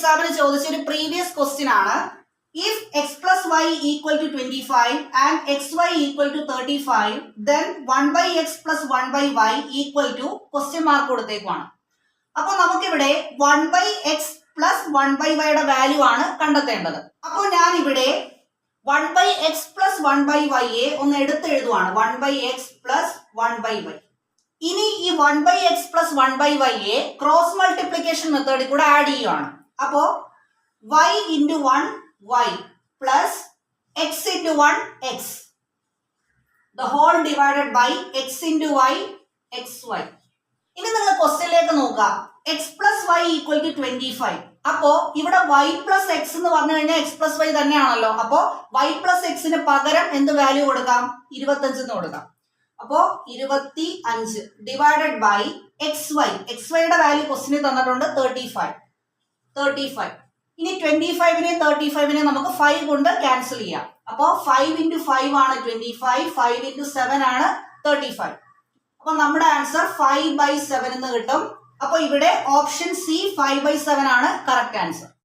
എക്സാമിന് ചോദിച്ച ഒരു പ്രീവിയസ് ക്വസ്റ്റ്യൻ ആണ്. If x plus y equal to 25 and xy equal to 35, then 1 by x plus 1 by y equal to question mark കൊടുത്തേക്കുവാണ്. അപ്പോൾ നമുക്കിവിടെ 1 by x plus 1 by y യുടെ value ആണ് കണ്ടെത്തേണ്ടത്. അപ്പോൾ ഞാൻ ഇവിടെ 1 by x plus 1 by y യെ ഒന്ന് എടുത്തെഴുതുവാണ്. 1 by x plus 1 by y. ഇനി ഈ 1 by x plus 1 by y യെ ക്രോസ് മൾട്ടിപ്ലിക്കേഷൻ മെത്തേഡിൽ കൂടെ ആഡ് ചെയ്യുവാണ്. അപ്പോൾ y into 1 y plus x into 1 x, the whole divided by x into y xy. ഇനി നിങ്ങൾ ക്വസ്റ്റ്യനിലേക്ക് നോക്കുക. x plus y equal to 25. അപ്പോ ഇവിടെ y plus x എന്ന് പറഞ്ഞു കഴിഞ്ഞാൽ x plus y തന്നെയാണല്ലോ. അപ്പോ y plus x ന് പകരം എന്ത് വാല്യൂ കൊടുക്കാം? 25 എന്ന് കൊടുക്കാം. അപ്പോ 25 ഡിവൈഡഡ് ബൈ xy. xy യുടെ വാല്യൂ ക്വസ്റ്റ്യനിൽ തന്നിട്ടുണ്ട് 35. ഇനി 25നെ 35നെ നമുക്ക് 5 കൊണ്ട് ക്യാൻസൽ ചെയ്യാം. അപ്പോൾ 5 into 5 ആണ് 25, 5 into 7 ആണ് 35. അപ്പൊ നമ്മുടെ ആൻസർ 5/7 എന്ന് കിട്ടും. അപ്പൊ ഇവിടെ ഓപ്ഷൻ സി 5/7 ആണ് കറക്റ്റ് ആൻസർ.